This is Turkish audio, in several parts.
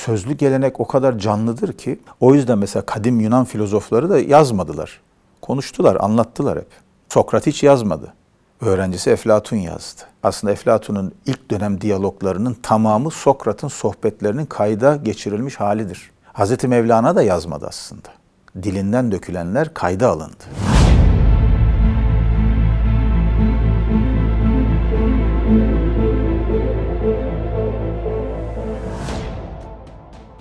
sözlü gelenek o kadar canlıdır ki o yüzden mesela kadim Yunan filozofları da yazmadılar. Konuştular, anlattılar hep. Sokrat hiç yazmadı. Öğrencisi Eflatun yazdı. Aslında Eflatun'un ilk dönem diyaloglarının tamamı Sokrat'ın sohbetlerinin kayda geçirilmiş halidir. Hazreti Mevlana da yazmadı aslında. Dilinden dökülenler kayda alındı.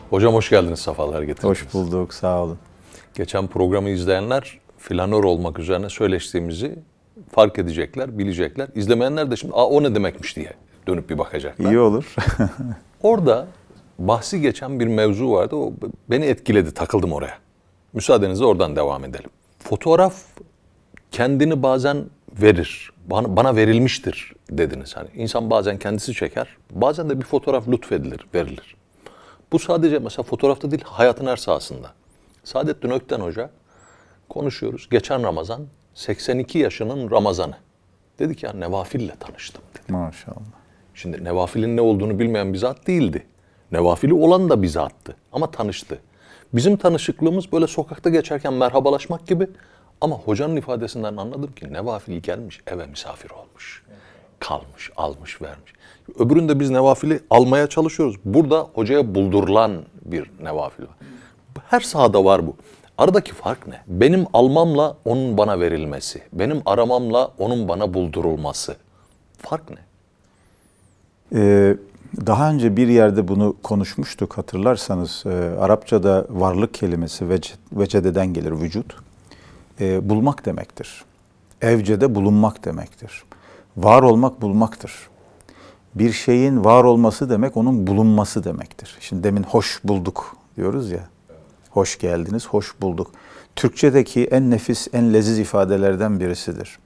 Hocam hoş geldiniz, sefalar getirdiniz. Hoş bulduk, sağ olun. Geçen programı izleyenler flanör olmak üzerine söyleştiğimizi fark edecekler, bilecekler. İzlemeyenler de şimdi o ne demekmiş diye dönüp bir bakacaklar. İyi olur. Orada bahsi geçen bir mevzu vardı. O beni etkiledi, takıldım oraya. Müsaadenizle oradan devam edelim. Fotoğraf kendini bazen verir. Bana verilmiştir dediniz. Hani insan bazen kendisi çeker. Bazen de bir fotoğraf lütfedilir, verilir. Bu sadece mesela fotoğrafta değil, hayatın her sahasında. Saadettin Ökten Hoca konuşuyoruz. Geçen Ramazan 82 yaşının Ramazanı. Dedi ki ya Nevafil'le tanıştım dedi. Maşallah. Şimdi Nevafil'in ne olduğunu bilmeyen bir zat değildi. Nevafil'i olan da bir zattı ama tanıştı. Bizim tanışıklığımız böyle sokakta geçerken merhabalaşmak gibi ama hocanın ifadesinden anladım ki Nevafil gelmiş eve misafir olmuş. Kalmış, almış, vermiş. Öbüründe biz Nevafil'i almaya çalışıyoruz. Burada hocaya buldurulan bir Nevafil var. Her sahada var bu. Aradaki fark ne? Benim almamla onun bana verilmesi. Benim aramamla onun bana buldurulması. Fark ne? Daha önce bir yerde bunu konuşmuştuk hatırlarsanız. Arapçada varlık kelimesi vecededen gelir, vücut. Bulmak demektir. Evcede bulunmak demektir. Var olmak bulmaktır. Bir şeyin var olması demek onun bulunması demektir. Şimdi demin hoş bulduk diyoruz ya. Hoş geldiniz, hoş bulduk. Türkçedeki en nefis, en leziz ifadelerden birisidir.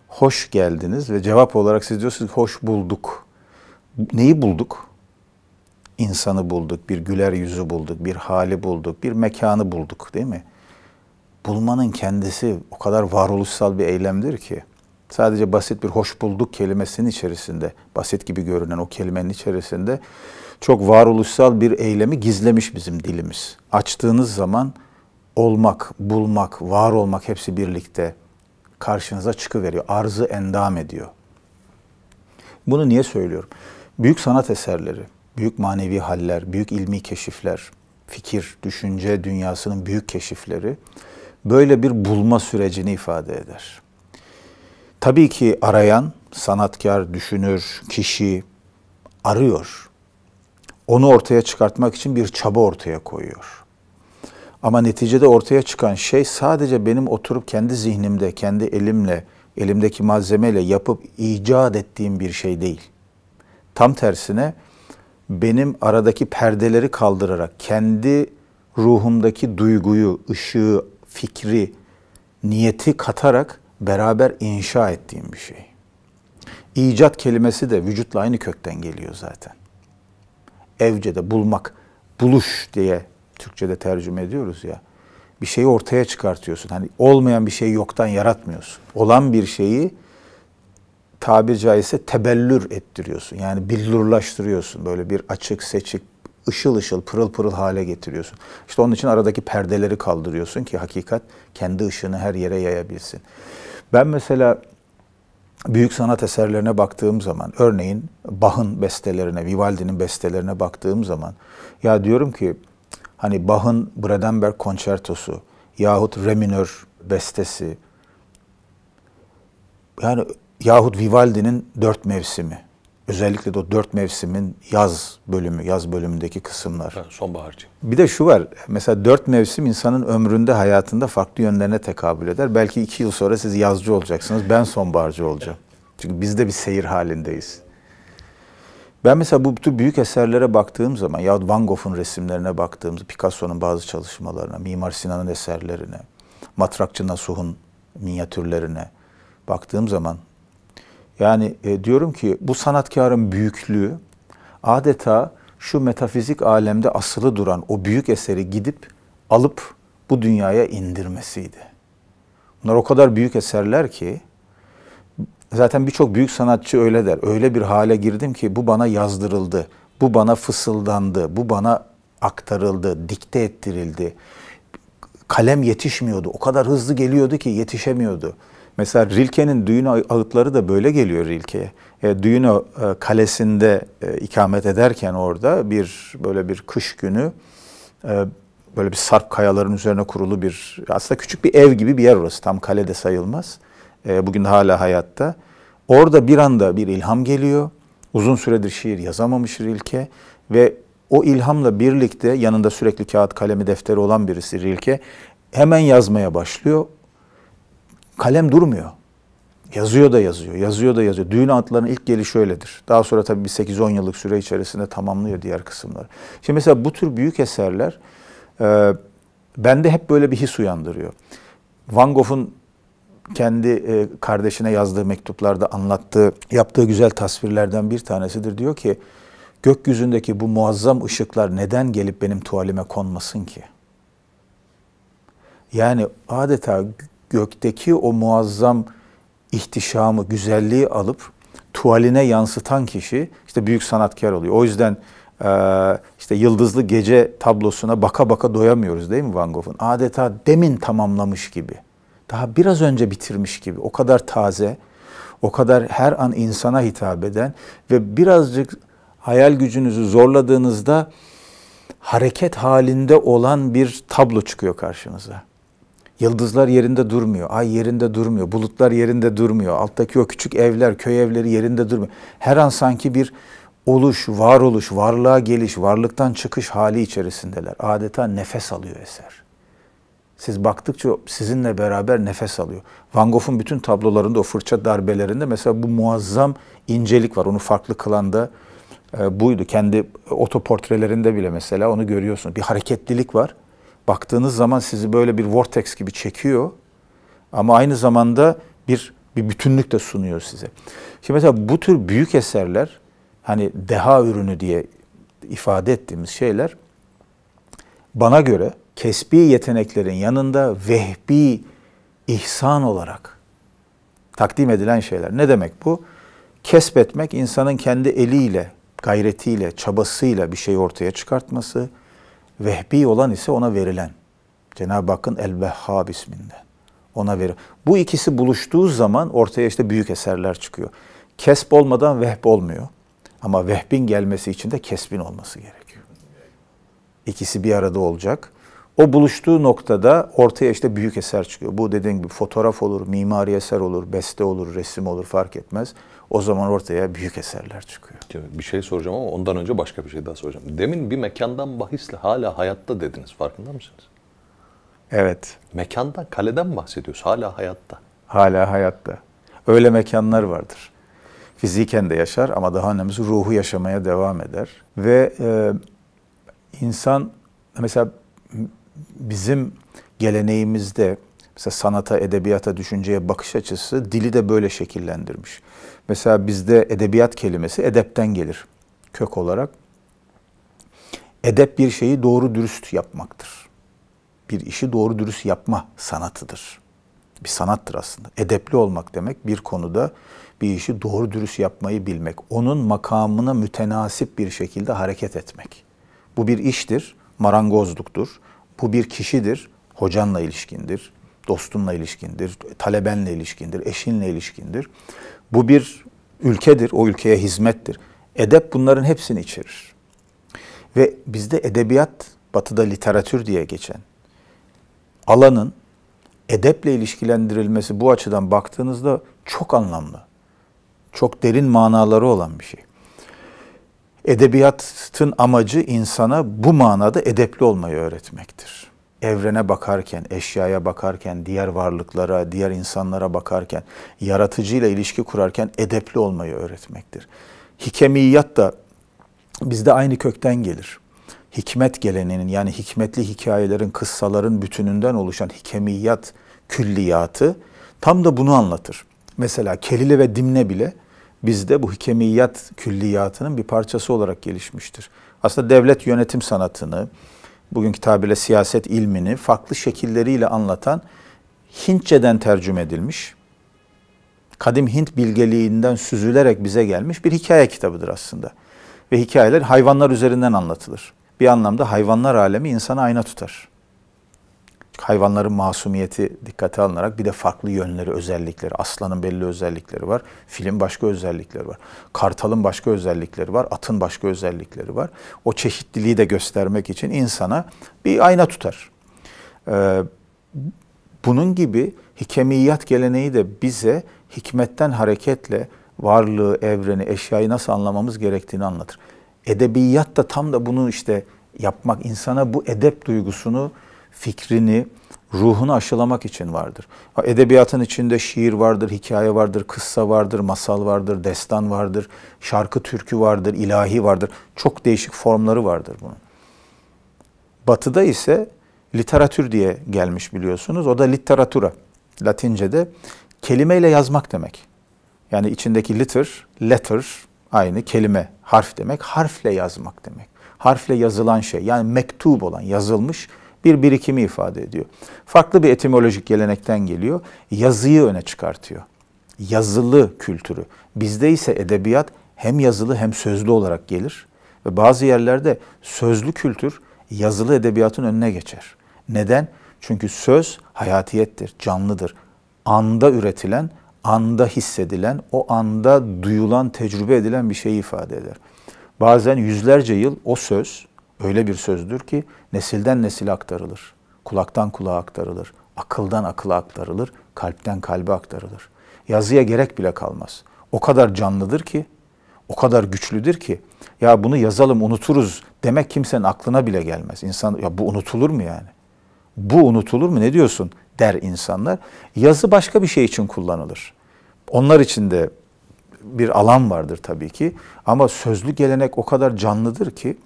Hoş geldiniz ve cevap olarak siz diyorsunuz hoş bulduk. Neyi bulduk? İnsanı bulduk, bir güler yüzü bulduk, bir hali bulduk, bir mekanı bulduk değil mi? Bulmanın kendisi o kadar varoluşsal bir eylemdir ki. Sadece basit bir hoş bulduk kelimesinin içerisinde, basit gibi görünen o kelimenin içerisinde çok varoluşsal bir eylemi gizlemiş bizim dilimiz. Açtığınız zaman olmak, bulmak, var olmak hepsi birlikte karşınıza çıkıveriyor. Arzı endam ediyor. Bunu niye söylüyorum? Büyük sanat eserleri, büyük manevi haller, büyük ilmi keşifler, fikir, düşünce dünyasının büyük keşifleri böyle bir bulma sürecini ifade eder. Tabii ki arayan, sanatkar, düşünür, kişi arıyor. Onu ortaya çıkartmak için bir çaba ortaya koyuyor. Ama neticede ortaya çıkan şey sadece benim oturup kendi zihnimde, kendi elimle, elimdeki malzemeyle yapıp icat ettiğim bir şey değil. Tam tersine benim aradaki perdeleri kaldırarak kendi ruhumdaki duyguyu, ışığı, fikri, niyeti katarak beraber inşa ettiğim bir şey. İcat kelimesi de vücutla aynı kökten geliyor zaten. Evcede bulmak, buluş diye Türkçe'de tercüme ediyoruz ya. Bir şeyi ortaya çıkartıyorsun. Hani olmayan bir şeyi yoktan yaratmıyorsun. Olan bir şeyi tabiri caizse tebellür ettiriyorsun. Yani billurlaştırıyorsun. Böyle bir açık, seçik, ışıl ışıl, pırıl pırıl hale getiriyorsun. İşte onun için aradaki perdeleri kaldırıyorsun ki hakikat kendi ışığını her yere yayabilsin. Ben mesela büyük sanat eserlerine baktığım zaman, örneğin Bach'ın bestelerine, Vivaldi'nin bestelerine baktığım zaman, ya diyorum ki hani Bach'ın Brandenburg konçertosu yahut Re minör bestesi, yani yahut Vivaldi'nin 4 mevsimi, özellikle de o 4 mevsimin yaz bölümündeki kısımlar. Sonbaharcı. Bir de şu var, mesela 4 mevsim insanın ömründe, hayatında farklı yönlerine tekabül eder. Belki 2 yıl sonra siz yazcı olacaksınız, ben sonbaharcı olacağım. Çünkü biz de bir seyir halindeyiz. Ben mesela bu tür büyük eserlere baktığım zaman, yahut Van Gogh'un resimlerine baktığımız, Picasso'nun bazı çalışmalarına, Mimar Sinan'ın eserlerine, Matrakçı Nasuh'un minyatürlerine baktığım zaman, yani diyorum ki bu sanatkarın büyüklüğü adeta şu metafizik alemde asılı duran o büyük eseri gidip alıp bu dünyaya indirmesiydi. Bunlar o kadar büyük eserler ki zaten birçok büyük sanatçı öyle der. Öyle bir hale girdim ki bu bana yazdırıldı, bu bana fısıldandı, bu bana aktarıldı, dikte ettirildi. Kalem yetişmiyordu. O kadar hızlı geliyordu ki yetişemiyordu. Mesela Rilke'nin Düğün ağıtları da böyle geliyor Rilke'ye. Düğün kalesinde ikamet ederken orada böyle bir kış günü böyle bir sarp kayaların üzerine kurulu bir, aslında küçük bir ev gibi bir yer orası. Tam kale de sayılmaz. Bugün de hala hayatta. Orada bir anda bir ilham geliyor. Uzun süredir şiir yazamamış Rilke ve o ilhamla birlikte yanında sürekli kağıt, kalemi, defteri olan birisi Rilke hemen yazmaya başlıyor. Kalem durmuyor. Yazıyor da yazıyor, yazıyor da yazıyor. Düğün ağıtlarının ilk gelişi öyledir. Daha sonra tabii bir 8-10 yıllık süre içerisinde tamamlıyor diğer kısımları. Şimdi mesela bu tür büyük eserler bende hep böyle bir his uyandırıyor. Van Gogh'un kendi kardeşine yazdığı mektuplarda anlattığı, yaptığı güzel tasvirlerden bir tanesidir. Diyor ki, gökyüzündeki bu muazzam ışıklar neden gelip benim tuvalime konmasın ki? Yani adeta gökteki o muazzam ihtişamı, güzelliği alıp tuvaline yansıtan kişi işte büyük sanatkar oluyor. O yüzden işte Yıldızlı Gece tablosuna baka baka doyamıyoruz değil mi Van Gogh'un? Adeta demin tamamlamış gibi. Daha biraz önce bitirmiş gibi. O kadar taze, o kadar her an insana hitap eden ve birazcık hayal gücünüzü zorladığınızda hareket halinde olan bir tablo çıkıyor karşınıza. Yıldızlar yerinde durmuyor, ay yerinde durmuyor, bulutlar yerinde durmuyor, alttaki o küçük evler, köy evleri yerinde durmuyor. Her an sanki bir oluş, varoluş, varlığa geliş, varlıktan çıkış hali içerisindeler. Adeta nefes alıyor eser. Siz baktıkça sizinle beraber nefes alıyor. Van Gogh'un bütün tablolarında, o fırça darbelerinde mesela bu muazzam incelik var. Onu farklı kılan da buydu. Kendi otoportrelerinde bile mesela onu görüyorsunuz. Bir hareketlilik var. Baktığınız zaman sizi böyle bir vortex gibi çekiyor. Ama aynı zamanda bir bütünlük de sunuyor size. Şimdi mesela bu tür büyük eserler, hani deha ürünü diye ifade ettiğimiz şeyler, bana göre kesbi yeteneklerin yanında vehbi ihsan olarak takdim edilen şeyler. Ne demek bu? Kesbetmek, insanın kendi eliyle, gayretiyle, çabasıyla bir şey ortaya çıkartması. Vehbi olan ise ona verilen. Cenab-ı Hakk'ın El-Vehhab isminden. Ona verir. Bu ikisi buluştuğu zaman ortaya işte büyük eserler çıkıyor. Kesb olmadan vehb olmuyor. Ama vehbin gelmesi için de kesbin olması gerekiyor. İkisi bir arada olacak. O buluştuğu noktada ortaya işte büyük eser çıkıyor. Bu dediğim gibi fotoğraf olur, mimari eser olur, beste olur, resim olur, fark etmez. O zaman ortaya büyük eserler çıkıyor. Bir şey soracağım ama ondan önce başka bir şey daha soracağım. Demin bir mekandan bahisle hala hayatta dediniz. Farkında mısınız? Evet. Mekandan, kaleden bahsediyoruz. Hala hayatta. Hala hayatta. Öyle mekanlar vardır. Fiziken de yaşar ama daha önemlisi ruhu yaşamaya devam eder. Ve insan mesela bizim geleneğimizde mesela sanata, edebiyata, düşünceye bakış açısı dili de böyle şekillendirmiş. Mesela bizde edebiyat kelimesi edepten gelir kök olarak. Edep bir şeyi doğru dürüst yapmaktır. Bir işi doğru dürüst yapma sanatıdır. Bir sanattır aslında. Edepli olmak demek bir konuda bir işi doğru dürüst yapmayı bilmek. Onun makamına mütenasip bir şekilde hareket etmek. Bu bir iştir, marangozluktur. Bu bir kişidir, hocanla ilişkindir, dostunla ilişkindir, talebenle ilişkindir, eşinle ilişkindir. Bu bir ülkedir, o ülkeye hizmettir. Edep bunların hepsini içerir. Ve bizde edebiyat, batıda literatür diye geçen alanın edeple ilişkilendirilmesi bu açıdan baktığınızda çok anlamlı, çok derin manaları olan bir şey. Edebiyatın amacı insana bu manada edepli olmayı öğretmektir. Evrene bakarken, eşyaya bakarken, diğer varlıklara, diğer insanlara bakarken, yaratıcıyla ilişki kurarken edepli olmayı öğretmektir. Hikemiyat da bizde aynı kökten gelir. Hikmet geleneğinin, yani hikmetli hikayelerin, kıssaların bütününden oluşan hikemiyat külliyatı tam da bunu anlatır. Mesela Kelile ve Dimne bile bizde bu hikemiyat külliyatının bir parçası olarak gelişmiştir. Aslında devlet yönetim sanatını, bugünkü tabirle siyaset ilmini farklı şekilleriyle anlatan, Hintçeden tercüme edilmiş, kadim Hint bilgeliğinden süzülerek bize gelmiş bir hikaye kitabıdır aslında. Ve hikayeler hayvanlar üzerinden anlatılır. bir anlamda hayvanlar alemi insana ayna tutar. Hayvanların masumiyeti dikkate alınarak bir de farklı yönleri, özellikleri. Aslanın belli özellikleri var. Filin başka özellikleri var. Kartalın başka özellikleri var. Atın başka özellikleri var. O çeşitliliği de göstermek için insana bir ayna tutar. Bunun gibi hikemiyat geleneği de bize hikmetten hareketle varlığı, evreni, eşyayı nasıl anlamamız gerektiğini anlatır. Edebiyat da tam da bunu işte yapmak, insana bu edep duygusunu, fikrini, ruhunu aşılamak için vardır. Edebiyatın içinde şiir vardır, hikaye vardır, kıssa vardır, masal vardır, destan vardır, şarkı türkü vardır, ilahi vardır. Çok değişik formları vardır bunun. Batı'da ise literatür diye gelmiş biliyorsunuz. O da literatura. Latince'de kelimeyle yazmak demek. Yani içindeki letter aynı kelime, harf demek. Harfle yazmak demek. Harfle yazılan şey, yani mektup olan, yazılmış bir birikimi ifade ediyor. Farklı bir etimolojik gelenekten geliyor. Yazıyı öne çıkartıyor. Yazılı kültürü. Bizde ise edebiyat hem yazılı hem sözlü olarak gelir. Ve bazı yerlerde sözlü kültür yazılı edebiyatın önüne geçer. Neden? Çünkü söz hayatiyettir, canlıdır. Anda üretilen, anda hissedilen, o anda duyulan, tecrübe edilen bir şeyi ifade eder. Bazen yüzlerce yıl o söz öyle bir sözdür ki nesilden nesile aktarılır. Kulaktan kulağa aktarılır. Akıldan akıla aktarılır. Kalpten kalbe aktarılır. Yazıya gerek bile kalmaz. O kadar canlıdır ki, o kadar güçlüdür ki, ya bunu yazalım unuturuz demek kimsenin aklına bile gelmez. İnsan, ya bu unutulur mu yani? Bu unutulur mu, ne diyorsun der insanlar. Yazı başka bir şey için kullanılır. Onlar için de bir alan vardır tabii ki. Ama sözlü gelenek o kadar canlıdır ki,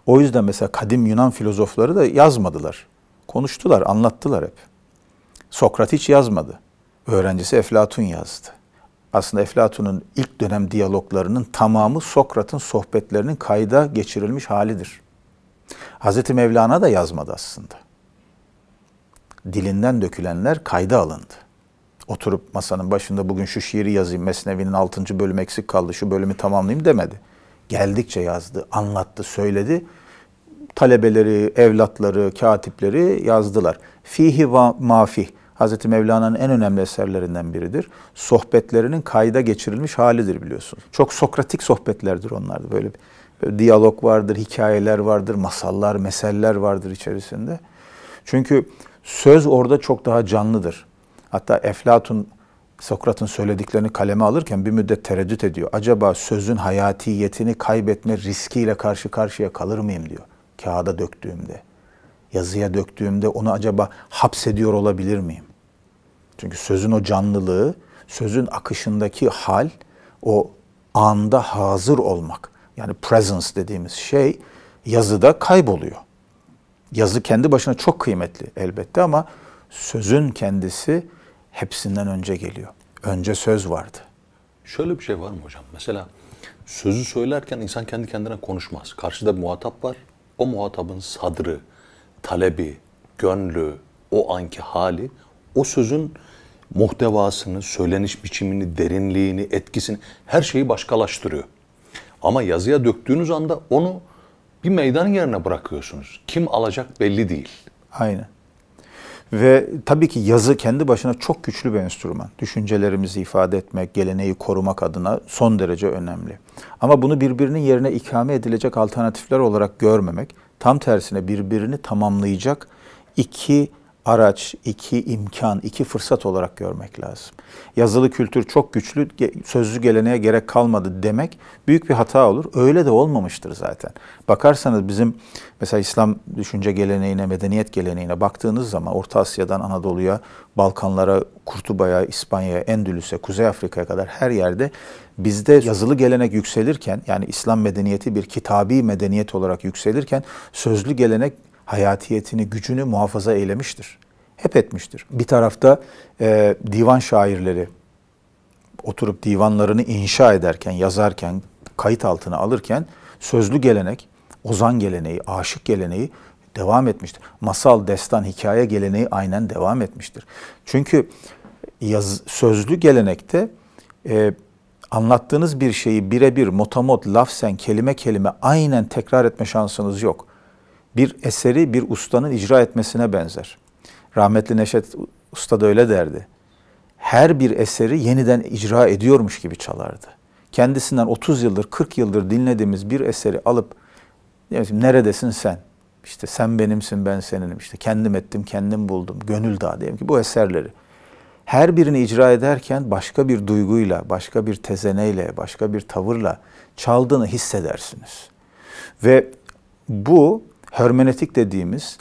o yüzden mesela kadim Yunan filozofları da yazmadılar. Konuştular, anlattılar hep. Sokrat hiç yazmadı. Öğrencisi Eflatun yazdı. Aslında Eflatun'un ilk dönem diyaloglarının tamamı Sokrat'ın sohbetlerinin kayda geçirilmiş halidir. Hazreti Mevlana da yazmadı aslında. Dilinden dökülenler kayda alındı. Oturup masanın başında bugün şu şiiri yazayım, Mesnevi'nin 6. bölümü eksik kaldı, şu bölümü tamamlayayım demedi. Geldikçe yazdı, anlattı, söyledi. Talebeleri, evlatları, katipleri yazdılar. Fihi ve mafih. Hazreti Mevlana'nın en önemli eserlerinden biridir. Sohbetlerinin kayda geçirilmiş halidir biliyorsun. Çok sokratik sohbetlerdir onlar da. Böyle diyalog vardır, hikayeler vardır, masallar, meseller vardır içerisinde. Çünkü söz orada çok daha canlıdır. Hatta Eflatun Sokrat'ın söylediklerini kaleme alırken bir müddet tereddüt ediyor. Acaba sözün hayatiyetini kaybetme riskiyle karşı karşıya kalır mıyım diyor. Kağıda döktüğümde, yazıya döktüğümde onu acaba hapsediyor olabilir miyim? Çünkü sözün o canlılığı, sözün akışındaki hal, o anda hazır olmak, yani presence dediğimiz şey yazıda kayboluyor. Yazı kendi başına çok kıymetli elbette ama sözün kendisi hepsinden önce geliyor. Önce söz vardı. Şöyle bir şey var mı hocam? Mesela sözü söylerken insan kendi kendine konuşmaz. Karşıda bir muhatap var. O muhatabın sadrı, talebi, gönlü, o anki hali, o sözün muhtevasını, söyleniş biçimini, derinliğini, etkisini, her şeyi başkalaştırıyor. Ama yazıya döktüğünüz anda onu bir meydan yerine bırakıyorsunuz. Kim alacak belli değil. Aynen. Ve tabii ki yazı kendi başına çok güçlü bir enstrüman. Düşüncelerimizi ifade etmek, geleneği korumak adına son derece önemli. Ama bunu birbirinin yerine ikame edilecek alternatifler olarak görmemek, tam tersine birbirini tamamlayacak iki araç, iki imkan, iki fırsat olarak görmek lazım. Yazılı kültür çok güçlü, sözlü geleneğe gerek kalmadı demek büyük bir hata olur. Öyle de olmamıştır zaten. Bakarsanız bizim mesela İslam düşünce geleneğine, medeniyet geleneğine baktığınız zaman Orta Asya'dan Anadolu'ya, Balkanlara, Kurtuba'ya, İspanya'ya, Endülüs'e, Kuzey Afrika'ya kadar her yerde bizde yazılı gelenek yükselirken, yani İslam medeniyeti bir kitabi medeniyet olarak yükselirken sözlü gelenek hayatiyetini, gücünü muhafaza eylemiştir. Hep etmiştir. Bir tarafta divan şairleri oturup divanlarını inşa ederken, yazarken, kayıt altına alırken sözlü gelenek, ozan geleneği, aşık geleneği devam etmiştir. Masal, destan, hikaye geleneği aynen devam etmiştir. Çünkü sözlü gelenekte Anlattığınız bir şeyi birebir, motamot, lafzen, kelime kelime aynen tekrar etme şansınız yok. Bir eseri bir ustanın icra etmesine benzer. Rahmetli Neşet Usta da öyle derdi. Her bir eseri yeniden icra ediyormuş gibi çalardı. Kendisinden 30 yıldır, 40 yıldır dinlediğimiz bir eseri alıp, neredesin sen? İşte sen benimsin, ben seninim. İşte kendim ettim, kendim buldum. Gönül Dağı diyelim ki bu eserleri. Her birini icra ederken başka bir duyguyla, başka bir tezeneyle, başka bir tavırla çaldığını hissedersiniz. Ve bu hermeneutik dediğimiz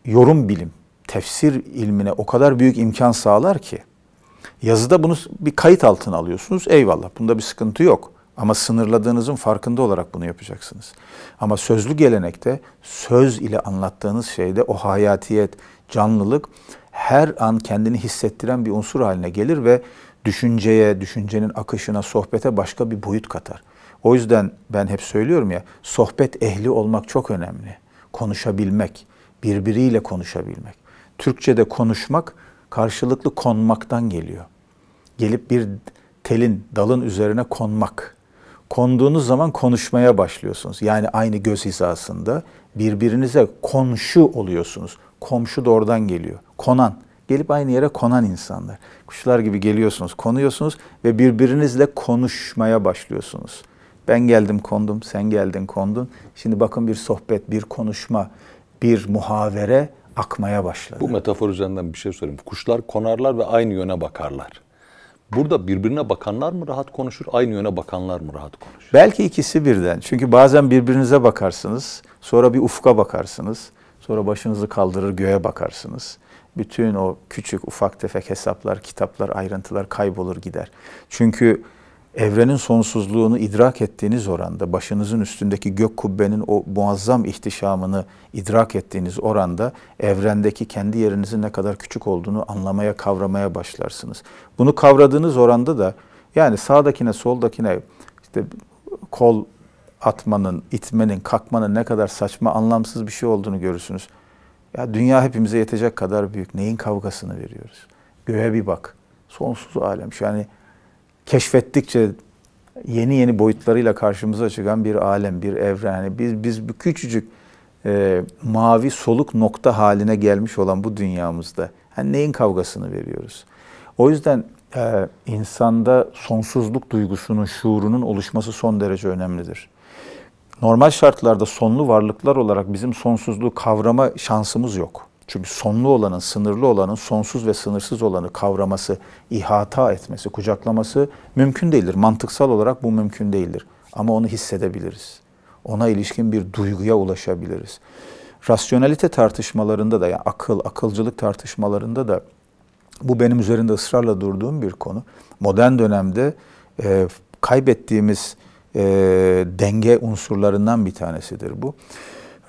yorum bilim, tefsir ilmine o kadar büyük imkan sağlar ki yazıda bunu bir kayıt altına alıyorsunuz. Eyvallah, bunda bir sıkıntı yok. Ama sınırladığınızın farkında olarak bunu yapacaksınız. Ama sözlü gelenekte söz ile anlattığınız şeyde o hayatiyet, canlılık her an kendini hissettiren bir unsur haline gelir ve düşünceye, düşüncenin akışına, sohbete başka bir boyut katar. O yüzden ben hep söylüyorum ya, sohbet ehli olmak çok önemli. Konuşabilmek, birbiriyle konuşabilmek. Türkçe'de konuşmak karşılıklı konmaktan geliyor. Gelip bir telin, dalın üzerine konmak. Konduğunuz zaman konuşmaya başlıyorsunuz. Yani aynı göz hizasında birbirinize komşu oluyorsunuz. Komşu da oradan geliyor. Konan. Gelip aynı yere konan insanlar. Kuşlar gibi geliyorsunuz, konuyorsunuz ve birbirinizle konuşmaya başlıyorsunuz. Ben geldim kondum, sen geldin kondun. Şimdi bakın bir sohbet, bir konuşma, bir muhavere akmaya başladı. Bu metafor üzerinden bir şey söyleyeyim. Kuşlar konarlar ve aynı yöne bakarlar. Burada birbirine bakanlar mı rahat konuşur, aynı yöne bakanlar mı rahat konuşur? Belki ikisi birden. Çünkü bazen birbirinize bakarsınız, sonra bir ufka bakarsınız, sonra başınızı kaldırır göğe bakarsınız. Bütün o küçük, ufak tefek hesaplar, kitaplar, ayrıntılar kaybolur gider. Çünkü evrenin sonsuzluğunu idrak ettiğiniz oranda, başınızın üstündeki gök kubbenin o muazzam ihtişamını idrak ettiğiniz oranda evrendeki kendi yerinizin ne kadar küçük olduğunu anlamaya, kavramaya başlarsınız. Bunu kavradığınız oranda da yani sağdakine, soldakine işte kol atmanın, itmenin, kalkmanın ne kadar saçma, anlamsız bir şey olduğunu görürsünüz. Ya dünya hepimize yetecek kadar büyük. Neyin kavgasını veriyoruz? Göğe bir bak. Sonsuz alem. Yani keşfettikçe yeni yeni boyutlarıyla karşımıza çıkan bir alem, bir evren. Yani biz bu küçücük mavi soluk nokta haline gelmiş olan bu dünyamızda yani neyin kavgasını veriyoruz? O yüzden insanda sonsuzluk duygusunun, şuurunun oluşması son derece önemlidir. Normal şartlarda sonlu varlıklar olarak bizim sonsuzluğu kavrama şansımız yok. Çünkü sonlu olanın, sınırlı olanın, sonsuz ve sınırsız olanı kavraması, ihata etmesi, kucaklaması mümkün değildir. Mantıksal olarak bu mümkün değildir. Ama onu hissedebiliriz. Ona ilişkin bir duyguya ulaşabiliriz. Rasyonalite tartışmalarında da, yani akılcılık tartışmalarında da bu benim üzerinde ısrarla durduğum bir konu. Modern dönemde kaybettiğimiz denge unsurlarından bir tanesidir bu.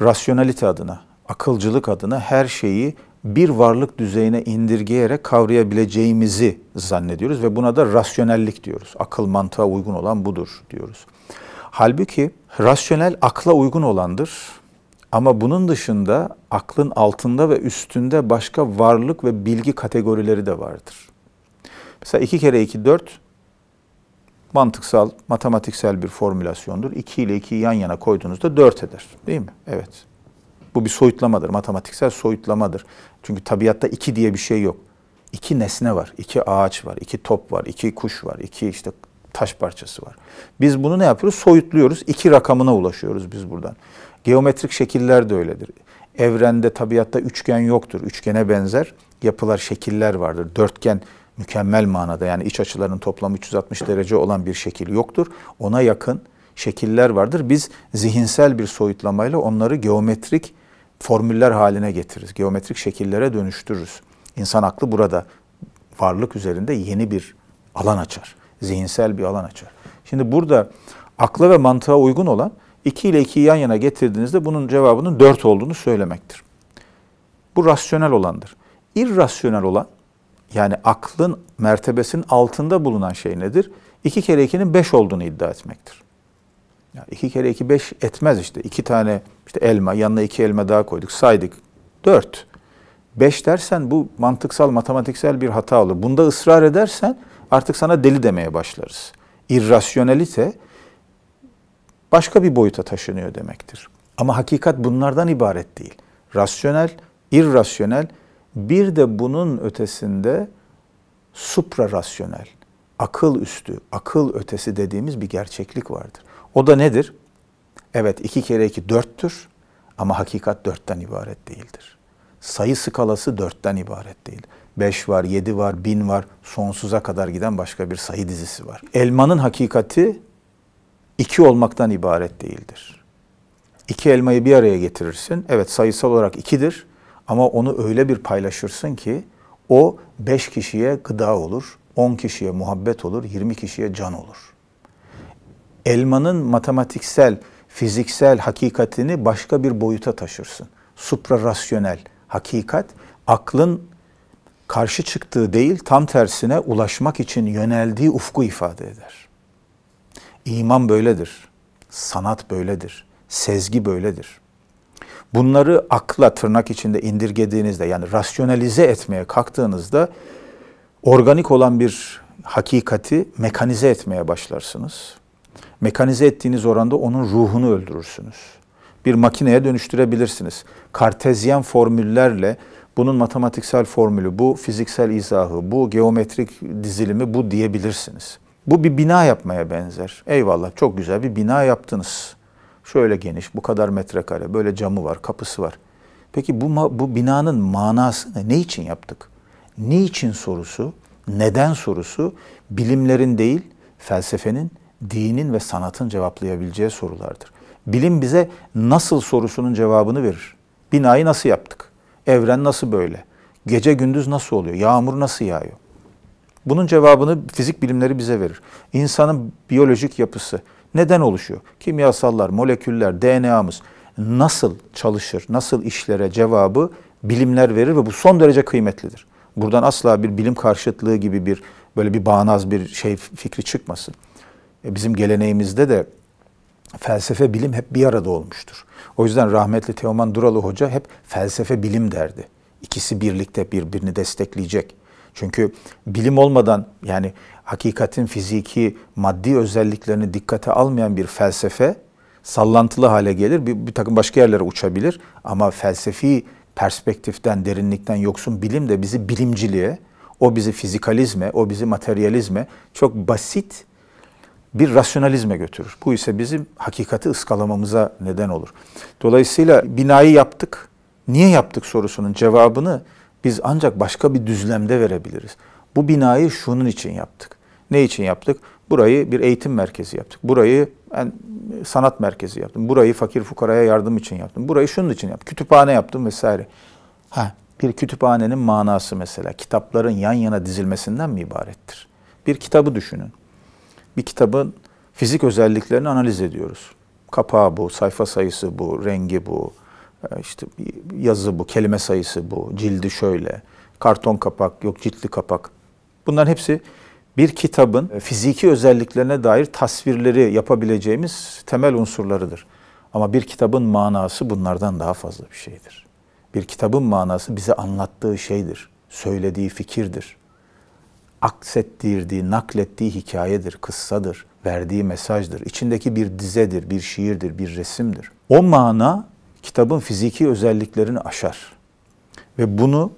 Rasyonalite adına, akılcılık adına her şeyi bir varlık düzeyine indirgeyerek kavrayabileceğimizi zannediyoruz ve buna da rasyonellik diyoruz. Akıl mantığa uygun olan budur diyoruz. Halbuki rasyonel akla uygun olandır ama bunun dışında aklın altında ve üstünde başka varlık ve bilgi kategorileri de vardır. Mesela 2 kere 2 4 mantıksal, matematiksel bir formülasyondur. 2 ile 2'yi yan yana koyduğunuzda 4 eder. Değil mi? Evet. Bu bir soyutlamadır. Matematiksel soyutlamadır. Çünkü tabiatta 2 diye bir şey yok. 2 nesne var. 2 ağaç var. 2 top var. 2 kuş var. 2 işte taş parçası var. Biz bunu ne yapıyoruz? Soyutluyoruz. 2 rakamına ulaşıyoruz biz buradan. Geometrik şekiller de öyledir. Evrende, tabiatta üçgen yoktur. Üçgene benzer yapılar, şekiller vardır. Dörtgen mükemmel manada, yani iç açılarının toplamı 360 derece olan bir şekil yoktur. Ona yakın şekiller vardır. Biz zihinsel bir soyutlamayla onları geometrik formüller haline getiririz. Geometrik şekillere dönüştürürüz. İnsan aklı burada varlık üzerinde yeni bir alan açar. Zihinsel bir alan açar. Şimdi burada akla ve mantığa uygun olan 2 ile 2'yi yan yana getirdiğinizde bunun cevabının 4 olduğunu söylemektir. Bu rasyonel olandır. İrrasyonel olan, yani aklın mertebesinin altında bulunan şey nedir? 2 kere 2'nin 5 olduğunu iddia etmektir. Yani 2 kere 2 5 etmez işte. 2 tane işte elma, yanına 2 elma daha koyduk, saydık. 4. 5 dersen bu mantıksal, matematiksel bir hata olur. Bunda ısrar edersen artık sana deli demeye başlarız. İrrasyonelite başka bir boyuta taşınıyor demektir. Ama hakikat bunlardan ibaret değil. Rasyonel, irrasyonel, bir de bunun ötesinde suprarasyonel, akıl üstü, akıl ötesi dediğimiz bir gerçeklik vardır. O da nedir? Evet, 2 kere 2 4'tür ama hakikat 4'ten ibaret değildir. Sayı skalası 4'ten ibaret değil. 5 var, 7 var, 1000 var, sonsuza kadar giden başka bir sayı dizisi var. Elmanın hakikati 2 olmaktan ibaret değildir. 2 elmayı bir araya getirirsin. Evet, sayısal olarak 2'dir ama onu öyle bir paylaşırsın ki o 5 kişiye gıda olur, 10 kişiye muhabbet olur, 20 kişiye can olur. Elmanın matematiksel, fiziksel hakikatini başka bir boyuta taşırsın. Suprarasyonel hakikat, aklın karşı çıktığı değil, tam tersine ulaşmak için yöneldiği ufku ifade eder. İman böyledir, sanat böyledir, sezgi böyledir. Bunları akla tırnak içinde indirgediğinizde, yani rasyonalize etmeye kalktığınızda organik olan bir hakikati mekanize etmeye başlarsınız. Mekanize ettiğiniz oranda onun ruhunu öldürürsünüz. Bir makineye dönüştürebilirsiniz. Kartezyen formüllerle bunun matematiksel formülü, bu fiziksel izahı, bu geometrik dizilimi, bu diyebilirsiniz. Bu bir bina yapmaya benzer. Eyvallah, çok güzel bir bina yaptınız. Şöyle geniş, bu kadar metrekare, böyle camı var, kapısı var. Peki bu binanın manası ne? Ne için yaptık? Niçin sorusu, neden sorusu bilimlerin değil, felsefenin, dinin ve sanatın cevaplayabileceği sorulardır. Bilim bize nasıl sorusunun cevabını verir. Binayı nasıl yaptık? Evren nasıl böyle? Gece gündüz nasıl oluyor? Yağmur nasıl yağıyor? Bunun cevabını fizik bilimleri bize verir. İnsanın biyolojik yapısı neden oluşuyor? Kimyasallar, moleküller, DNA'mız nasıl çalışır, nasıl işlere cevabı bilimler verir ve bu son derece kıymetlidir. Buradan asla bir bilim karşıtlığı gibi bir böyle bir bağnaz bir fikri çıkmasın. Bizim geleneğimizde de felsefe, bilim hep bir arada olmuştur. O yüzden rahmetli Teoman Duralı Hoca hep felsefe, bilim derdi. İkisi birlikte birbirini destekleyecek. Çünkü bilim olmadan, yani hakikatin fiziki, maddi özelliklerini dikkate almayan bir felsefe sallantılı hale gelir. Bir takım başka yerlere uçabilir. Ama felsefi perspektiften, derinlikten yoksun bilim de bizi bilimciliğe, o bizi fizikalizme, o bizi materyalizme, çok basit bir rasyonalizme götürür. Bu ise bizim hakikati ıskalamamıza neden olur. Dolayısıyla binayı yaptık. Niye yaptık sorusunun cevabını biz ancak başka bir düzlemde verebiliriz. Bu binayı şunun için yaptık. Ne için yaptık? Burayı bir eğitim merkezi yaptık. Burayı sanat merkezi yaptım. Burayı fakir fukaraya yardım için yaptım. Burayı şunun için yaptım. Kütüphane yaptım vesaire. Bir kütüphanenin manası mesela kitapların yan yana dizilmesinden mi ibarettir? Bir kitabı düşünün. Bir kitabın fizik özelliklerini analiz ediyoruz. Kapağı bu, sayfa sayısı bu, rengi bu, işte yazı bu, kelime sayısı bu, cildi şöyle, karton kapak, yok ciltli kapak. Bunların hepsi bir kitabın fiziki özelliklerine dair tasvirleri yapabileceğimiz temel unsurlarıdır. Ama bir kitabın manası bunlardan daha fazla bir şeydir. Bir kitabın manası bize anlattığı şeydir, söylediği fikirdir, aksettirdiği, naklettiği hikayedir, kıssadır, verdiği mesajdır, içindeki bir dizedir, bir şiirdir, bir resimdir. O mana kitabın fiziki özelliklerini aşar. Ve bunu,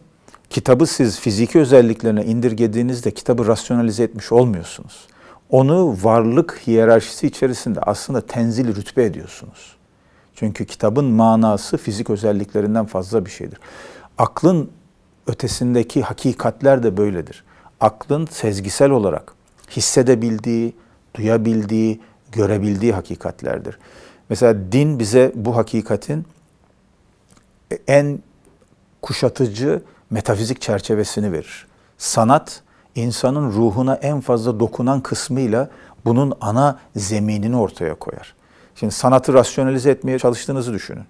kitabı siz fiziki özelliklerine indirgediğinizde kitabı rasyonalize etmiş olmuyorsunuz. Onu varlık hiyerarşisi içerisinde aslında tenzil rütbe ediyorsunuz. Çünkü kitabın manası fizik özelliklerinden fazla bir şeydir. Aklın ötesindeki hakikatler de böyledir. Aklın sezgisel olarak hissedebildiği, duyabildiği, görebildiği hakikatlerdir. Mesela din bize bu hakikatin en kuşatıcı metafizik çerçevesini verir. Sanat, insanın ruhuna en fazla dokunan kısmıyla bunun ana zeminini ortaya koyar. Şimdi sanatı rasyonalize etmeye çalıştığınızı düşünün.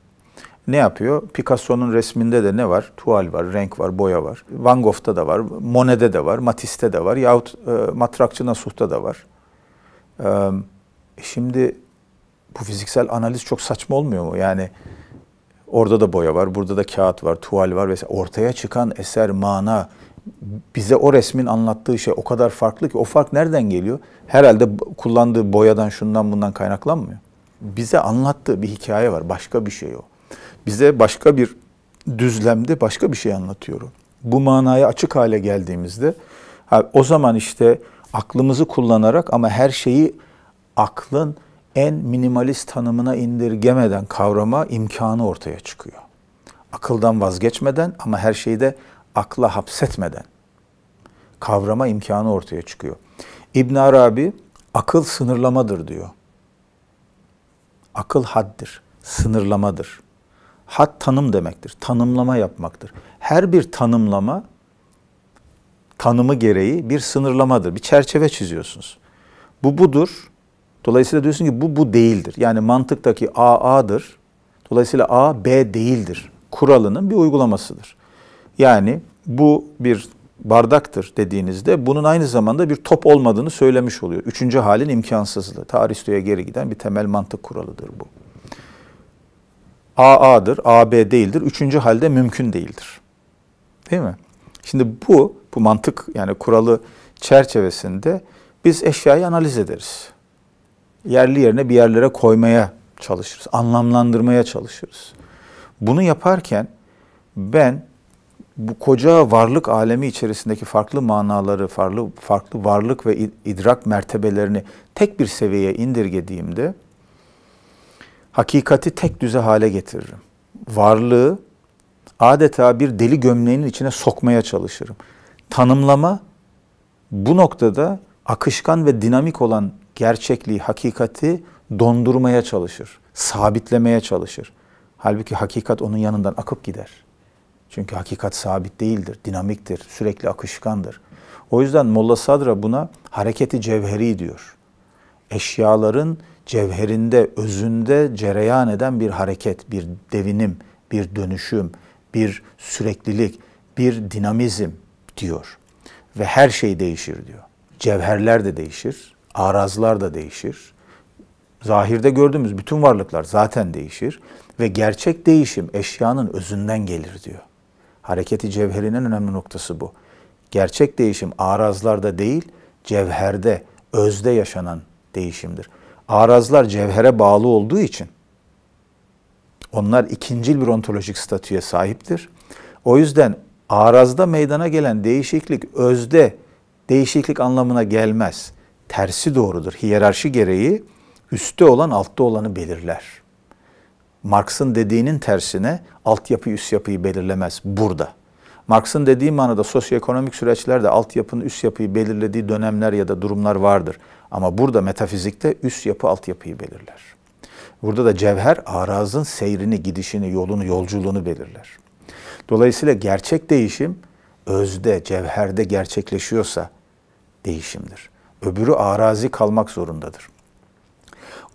Ne yapıyor? Picasso'nun resminde de ne var? Tuval var, renk var, boya var. Van Gogh'ta da var, Monet'te de var, Matisse'te de var yahut Matrakçı Nasuh'ta da var. Şimdi bu fiziksel analiz çok saçma olmuyor mu? Yani orada da boya var, burada da kağıt var, tuval var vesaire. Ortaya çıkan eser, mana, bize o resmin anlattığı şey o kadar farklı ki o fark nereden geliyor? Herhalde kullandığı boyadan şundan bundan kaynaklanmıyor. Bize anlattığı bir hikaye var. Başka bir şey o. Bize başka bir düzlemde başka bir şey anlatıyor. Bu manaya açık hale geldiğimizde o zaman işte aklımızı kullanarak ama her şeyi aklın en minimalist tanımına indirgemeden kavrama imkanı ortaya çıkıyor. Akıldan vazgeçmeden ama her şeyi de akla hapsetmeden kavrama imkanı ortaya çıkıyor. İbn Arabi akıl sınırlamadır diyor. Akıl haddir, sınırlamadır. Had tanım demektir, tanımlama yapmaktır. Her bir tanımlama tanımı gereği bir sınırlamadır, bir çerçeve çiziyorsunuz. Bu budur. Dolayısıyla diyorsun ki bu değildir. Yani mantıktaki A A'dır. Dolayısıyla A B değildir. Kuralının bir uygulamasıdır. Yani bu bir bardaktır dediğinizde bunun aynı zamanda bir top olmadığını söylemiş oluyor. Üçüncü halin imkansızlığı. Ta Aristo'ya geri giden bir temel mantık kuralıdır bu. A A'dır, A B değildir. Üçüncü halde mümkün değildir. Değil mi? Şimdi bu mantık yani kuralı çerçevesinde biz eşyayı analiz ederiz. Yerli yerine bir yerlere koymaya çalışırız. Anlamlandırmaya çalışırız. Bunu yaparken ben bu koca varlık alemi içerisindeki farklı manaları, farklı varlık ve idrak mertebelerini tek bir seviyeye indirgediğimde hakikati tek düze hale getiririm. Varlığı adeta bir deli gömleğinin içine sokmaya çalışırım. Tanımlama bu noktada akışkan ve dinamik olan gerçekliği, hakikati dondurmaya çalışır, sabitlemeye çalışır. Halbuki hakikat onun yanından akıp gider. Çünkü hakikat sabit değildir, dinamiktir, sürekli akışkandır. O yüzden Molla Sadra buna hareketi cevheri diyor. Eşyaların cevherinde, özünde cereyan eden bir hareket, bir devinim, bir dönüşüm, bir süreklilik, bir dinamizm diyor. Ve her şey değişir diyor. Cevherler de değişir, arazlar da değişir. Zahirde gördüğümüz bütün varlıklar zaten değişir. Ve gerçek değişim eşyanın özünden gelir diyor. Hareketi cevherinin önemli noktası bu. Gerçek değişim arazlarda değil, cevherde, özde yaşanan değişimdir. Arazlar cevhere bağlı olduğu için onlar ikincil bir ontolojik statüye sahiptir. O yüzden arazda meydana gelen değişiklik özde değişiklik anlamına gelmez. Tersi doğrudur. Hiyerarşi gereği üstte olan altta olanı belirler. Marx'ın dediğinin tersine altyapı üst yapıyı belirlemez burada. Marx'ın dediği manada sosyoekonomik süreçlerde altyapının üst yapıyı belirlediği dönemler ya da durumlar vardır. Ama burada metafizikte üst yapı altyapıyı belirler. Burada da cevher arazın seyrini, gidişini, yolunu, yolculuğunu belirler. Dolayısıyla gerçek değişim özde, cevherde gerçekleşiyorsa değişimdir. Öbürü arazi kalmak zorundadır.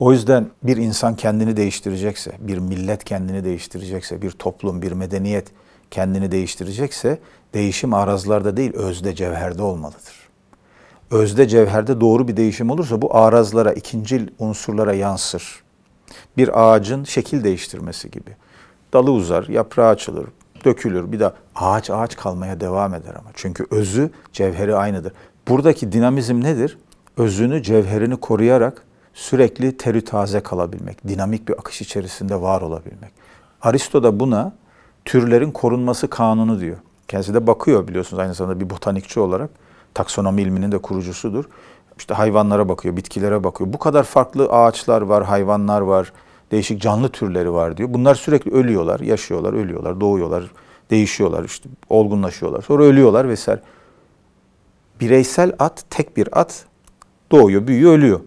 O yüzden bir insan kendini değiştirecekse, bir millet kendini değiştirecekse, bir toplum, bir medeniyet kendini değiştirecekse değişim arazlarda değil, özde, cevherde olmalıdır. Özde, cevherde doğru bir değişim olursa bu arazlara, ikincil unsurlara yansır. Bir ağacın şekil değiştirmesi gibi. Dalı uzar, yaprağı açılır, dökülür. Bir de ağaç kalmaya devam eder ama. Çünkü özü, cevheri aynıdır. Buradaki dinamizm nedir? Özünü, cevherini koruyarak sürekli terü taze kalabilmek, dinamik bir akış içerisinde var olabilmek. Aristo da buna türlerin korunması kanunu diyor. Kendisi de bakıyor biliyorsunuz aynı zamanda bir botanikçi olarak. Taksonomi ilminin de kurucusudur. İşte hayvanlara bakıyor, bitkilere bakıyor. Bu kadar farklı ağaçlar var, hayvanlar var, değişik canlı türleri var diyor. Bunlar sürekli ölüyorlar, yaşıyorlar, ölüyorlar, doğuyorlar, değişiyorlar, işte olgunlaşıyorlar. Sonra ölüyorlar vesaire. Bireysel at, tek bir at doğuyor, büyüyor, ölüyor.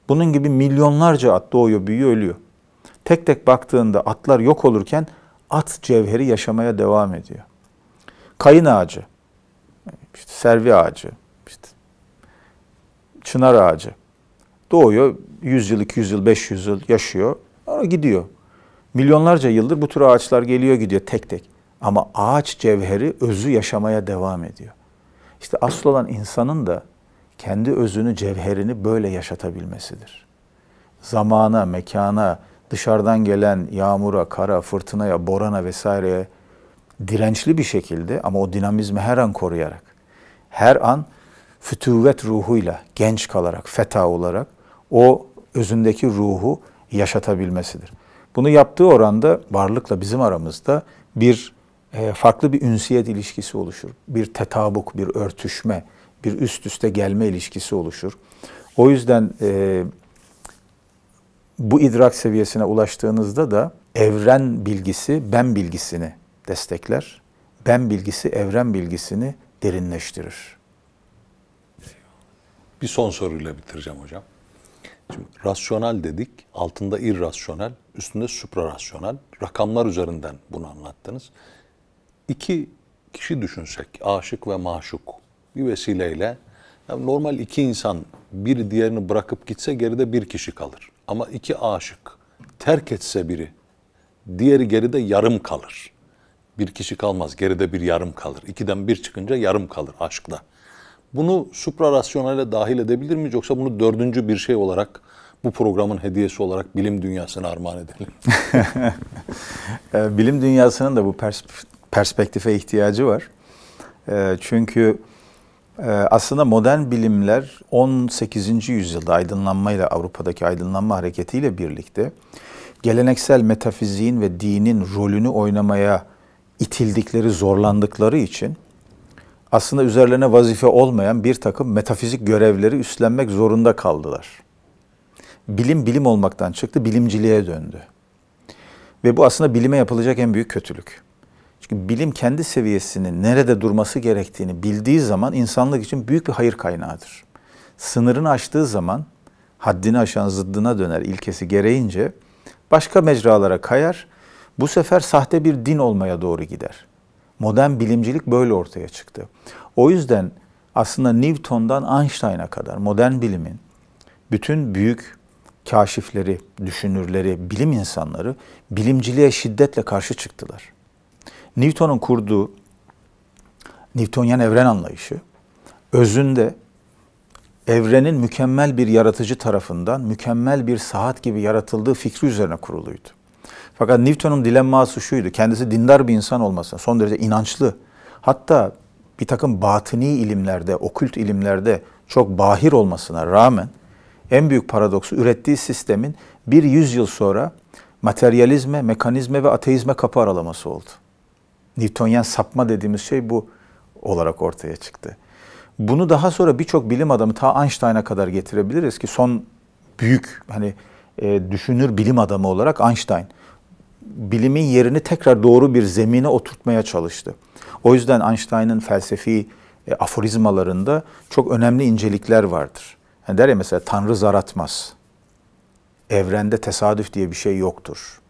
Bunun gibi milyonlarca at doğuyor, büyüyor, ölüyor. Tek tek baktığında atlar yok olurken at cevheri yaşamaya devam ediyor. Kayın ağacı, işte servi ağacı, işte çınar ağacı doğuyor, 100 yıl, 200 yıl, 500 yıl yaşıyor, sonra gidiyor. Milyonlarca yıldır bu tür ağaçlar geliyor gidiyor tek tek. Ama ağaç cevheri, özü yaşamaya devam ediyor. İşte asıl olan insanın da kendi özünü, cevherini böyle yaşatabilmesidir. Zamana, mekana, dışarıdan gelen yağmura, kara, fırtınaya, borana vesaireye dirençli bir şekilde ama o dinamizmi her an koruyarak her an fütüvvet ruhuyla genç kalarak, feta olarak o özündeki ruhu yaşatabilmesidir. Bunu yaptığı oranda varlıkla bizim aramızda bir farklı bir ünsiyet ilişkisi oluşur. Bir tetabuk, bir örtüşme, bir üst üste gelme ilişkisi oluşur. O yüzden bu idrak seviyesine ulaştığınızda da evren bilgisi ben bilgisini destekler. Ben bilgisi evren bilgisini derinleştirir. Bir son soruyla bitireceğim hocam. Şimdi rasyonel dedik, altında irrasyonel, üstünde suprarasyonel. Rakamlar üzerinden bunu anlattınız. İki kişi düşünsek, aşık ve maşuk bir vesileyle, yani normal iki insan biri diğerini bırakıp gitse geride bir kişi kalır. Ama iki aşık terk etse biri, diğeri geride yarım kalır. Bir kişi kalmaz, geride bir yarım kalır. İkiden bir çıkınca yarım kalır aşkta. Bunu suprarasyonele dahil edebilir miyiz? Yoksa bunu dördüncü bir şey olarak, bu programın hediyesi olarak bilim dünyasına armağan edelim? Bilim dünyasının da bu perspektife ihtiyacı var. Çünkü aslında modern bilimler 18. yüzyılda aydınlanmayla, Avrupa'daki aydınlanma hareketiyle birlikte geleneksel metafiziğin ve dinin rolünü oynamaya itildikleri, zorlandıkları için aslında üzerlerine vazife olmayan bir takım metafizik görevleri üstlenmek zorunda kaldılar. Bilim olmaktan çıktı, bilimciliğe döndü. Ve bu aslında bilime yapılacak en büyük kötülük. Çünkü bilim kendi seviyesinin nerede durması gerektiğini bildiği zaman insanlık için büyük bir hayır kaynağıdır. Sınırını aştığı zaman haddini aşan zıddına döner ilkesi gereğince başka mecralara kayar. Bu sefer sahte bir din olmaya doğru gider. Modern bilimcilik böyle ortaya çıktı. O yüzden aslında Newton'dan Einstein'a kadar modern bilimin bütün büyük kaşifleri, düşünürleri, bilim insanları bilimciliğe şiddetle karşı çıktılar. Newton'un kurduğu Newtonyen evren anlayışı özünde evrenin mükemmel bir yaratıcı tarafından mükemmel bir saat gibi yaratıldığı fikri üzerine kuruluydu. Fakat Newton'un dilemması şuydu, kendisi dindar bir insan olmasına, son derece inançlı, hatta bir takım batıni ilimlerde, okült ilimlerde çok bahir olmasına rağmen en büyük paradoksu ürettiği sistemin bir yüzyıl sonra materyalizme, mekanizme ve ateizme kapı aralaması oldu. Newtonyen sapma dediğimiz şey bu olarak ortaya çıktı. Bunu daha sonra birçok bilim adamı ta Einstein'a kadar getirebiliriz ki son büyük düşünür bilim adamı olarak Einstein bilimin yerini tekrar doğru bir zemine oturtmaya çalıştı. O yüzden Einstein'ın felsefi aforizmalarında çok önemli incelikler vardır. Yani der ya mesela Tanrı zar atmaz. Evrende tesadüf diye bir şey yoktur.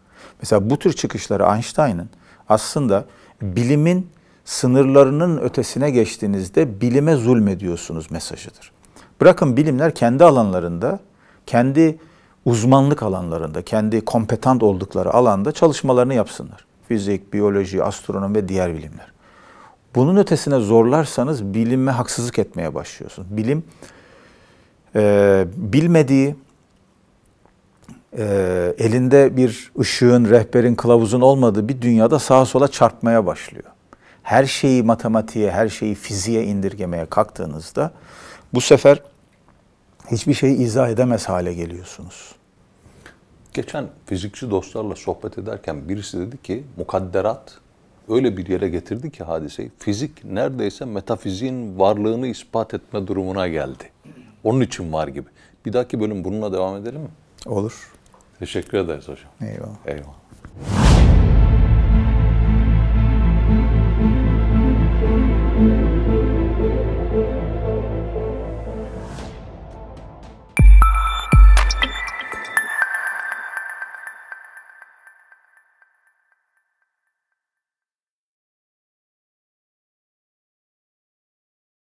Mesela bu tür çıkışları Einstein'ın aslında bilimin sınırlarının ötesine geçtiğinizde bilime zulmediyorsunuz mesajıdır. Bırakın bilimler kendi alanlarında, kendi uzmanlık alanlarında, kendi kompetant oldukları alanda çalışmalarını yapsınlar. Fizik, biyoloji, astronomi ve diğer bilimler. Bunun ötesine zorlarsanız bilime haksızlık etmeye başlıyorsunuz. Bilim bilmediği, elinde bir ışığın, rehberin, kılavuzun olmadığı bir dünyada sağa sola çarpmaya başlıyor. Her şeyi matematiğe, her şeyi fiziğe indirgemeye kalktığınızda bu sefer hiçbir şeyi izah edemez hale geliyorsunuz. Geçen fizikçi dostlarla sohbet ederken birisi dedi ki mukadderat öyle bir yere getirdi ki hadiseyi. Fizik neredeyse metafiziğin varlığını ispat etme durumuna geldi. Onun için var gibi. Bir dahaki bölüm bununla devam edelim mi? Olur. Teşekkür ederiz hocam. Eyvallah. Eyvallah.